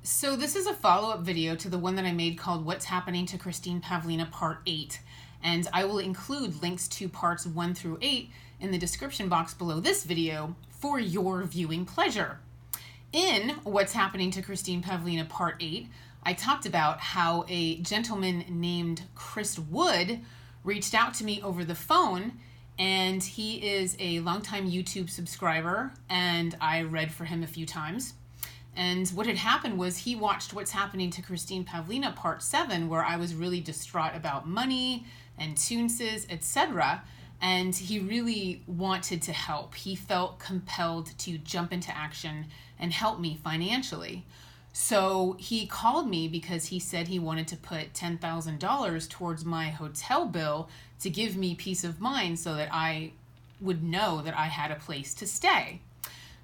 So this is a follow-up video to the one that I made called What's Happening to Christine Pavlina Part 8. And I will include links to parts 1 through 8 in the description box below this video for your viewing pleasure. In What's Happening to Christine Pavlina Part 8, I talked about how a gentleman named Chris Wood reached out to me over the phone, and he is a longtime YouTube subscriber, and I read for him a few times. And what had happened was he watched What's Happening to Christine Pavlina Part 7, where I was really distraught about money and toonses, etc. And he really wanted to help. He felt compelled to jump into action and help me financially. So he called me because he said he wanted to put $10,000 towards my hotel bill to give me peace of mind so that I would know that I had a place to stay.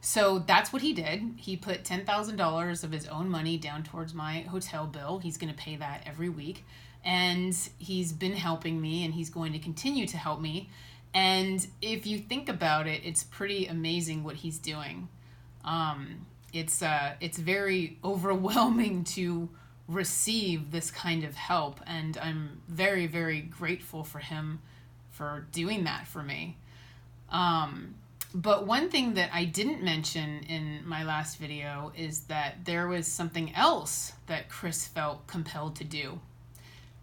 So that's what he did. He put $10,000 of his own money down towards my hotel bill. He's going to pay that every week. And he's been helping me, and he's going to continue to help me. And if you think about it, it's pretty amazing what he's doing. It's very overwhelming to receive this kind of help. And I'm very, very grateful for him for doing that for me. But one thing that I didn't mention in my last video is that there was something else that Chris felt compelled to do.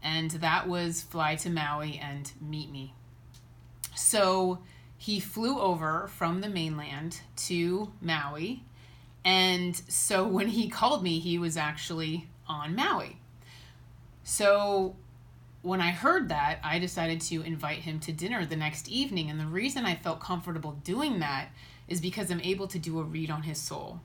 And that was fly to Maui and meet me. So he flew over from the mainland to Maui. And so when he called me, he was actually on Maui. So when I heard that, I decided to invite him to dinner the next evening. And the reason I felt comfortable doing that is because I'm able to do a read on his soul.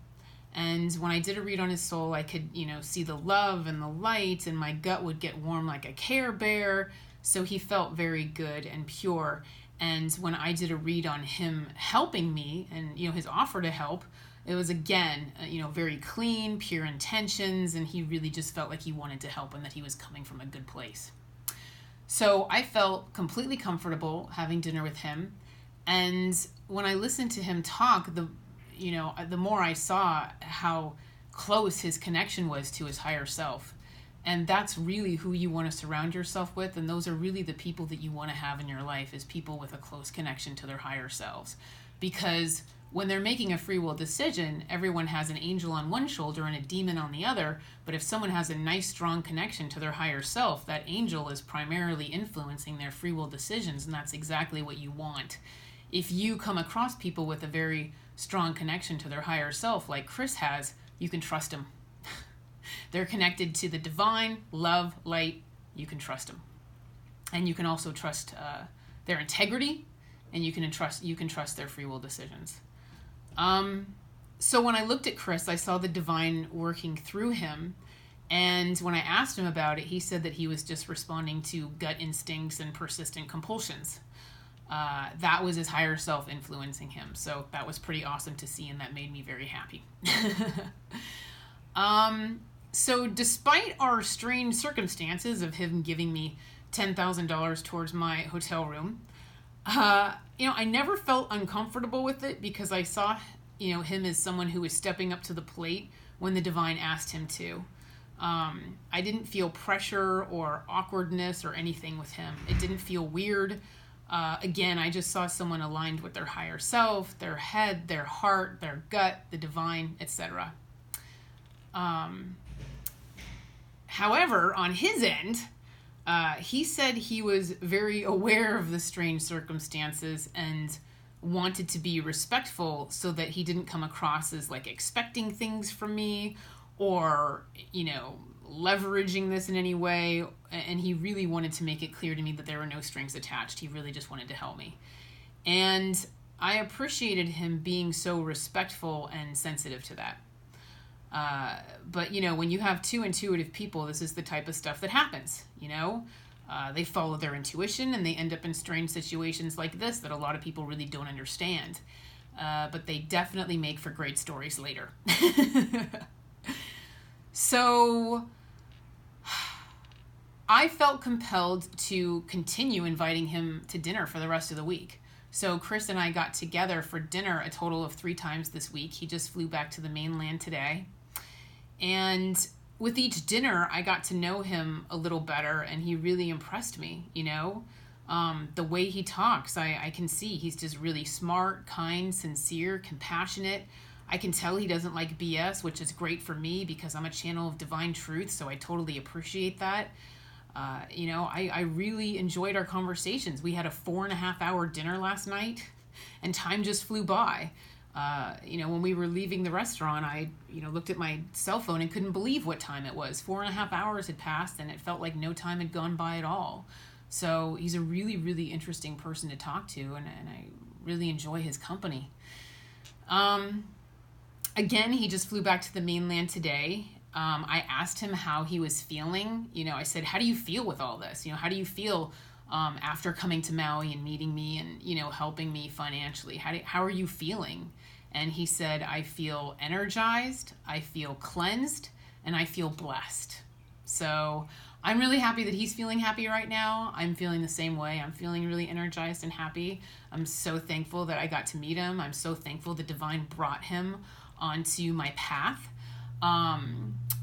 And when I did a read on his soul, I could, see the love and the light, and my gut would get warm like a Care Bear. So he felt very good and pure. And when I did a read on him helping me and, his offer to help, it was again, very clean, pure intentions. And he really just felt like he wanted to help and that he was coming from a good place. So I felt completely comfortable having dinner with him. And when I listened to him talk, the more I saw how close his connection was to his higher self. And that's really who you want to surround yourself with. And those are really the people that you want to have in your life, is people with a close connection to their higher selves. Because when they're making a free will decision, everyone has an angel on one shoulder and a demon on the other. But if someone has a nice, strong connection to their higher self, that angel is primarily influencing their free will decisions, and that's exactly what you want. If you come across people with a very strong connection to their higher self, like Chris has, you can trust them. They're connected to the divine, love, light. You can trust them. And you can also trust their integrity, and you can trust their free will decisions. So when I looked at Chris, I saw the divine working through him. And when I asked him about it, he said that he was just responding to gut instincts and persistent compulsions. That was his higher self influencing him. So that was pretty awesome to see, and that made me very happy. So despite our strange circumstances of him giving me $10,000 towards my hotel room, I never felt uncomfortable with it, because I saw, him as someone who was stepping up to the plate when the divine asked him to. I didn't feel pressure or awkwardness or anything with him. It didn't feel weird. Again, I just saw someone aligned with their higher self, their head, their heart, their gut, the divine, etc. However, on his end, he said he was very aware of the strange circumstances and wanted to be respectful so that he didn't come across as like expecting things from me or, leveraging this in any way. And he really wanted to make it clear to me that there were no strings attached. He really just wanted to help me. And I appreciated him being so respectful and sensitive to that. But, when you have two intuitive people, this is the type of stuff that happens, They follow their intuition, and they end up in strange situations like this that a lot of people really don't understand. But they definitely make for great stories later. So I felt compelled to continue inviting him to dinner for the rest of the week. So Chris and I got together for dinner a total of 3 times this week. He just flew back to the mainland today. And with each dinner, I got to know him a little better, and he really impressed me, you know? The way he talks, I can see he's just really smart, kind, sincere, compassionate. I can tell he doesn't like BS, which is great for me because I'm a channel of divine truth, so I totally appreciate that. I really enjoyed our conversations. We had a 4.5 hour dinner last night, and time just flew by. When we were leaving the restaurant, I looked at my cell phone and couldn't believe what time it was. 4.5 hours had passed, and it felt like no time had gone by at all. So he's a really, really interesting person to talk to, and I really enjoy his company. Again, he just flew back to the mainland today. I asked him how he was feeling. I said, how do you feel with all this? How do you feel after coming to Maui and meeting me and, helping me financially? How are you feeling? And he said, I feel energized, I feel cleansed, and I feel blessed. So I'm really happy that he's feeling happy right now. I'm feeling the same way. I'm feeling really energized and happy. I'm so thankful that I got to meet him. I'm so thankful the divine brought him onto my path.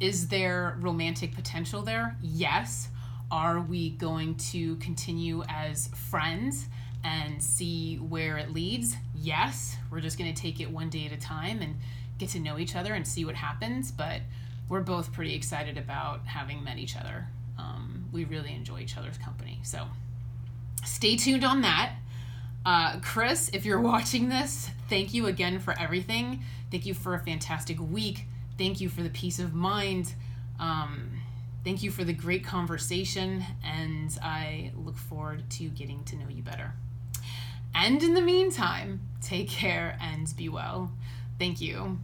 Is there romantic potential there? Yes. Are we going to continue as friends and see where it leads? Yes. We're just going to take it one day at a time and get to know each other and see what happens. But we're both pretty excited about having met each other. We really enjoy each other's company. So stay tuned on that. Chris, if you're watching this, thank you again for everything. Thank you for a fantastic week. Thank you for the peace of mind. Thank you for the great conversation, and I look forward to getting to know you better. And in the meantime, take care and be well. Thank you.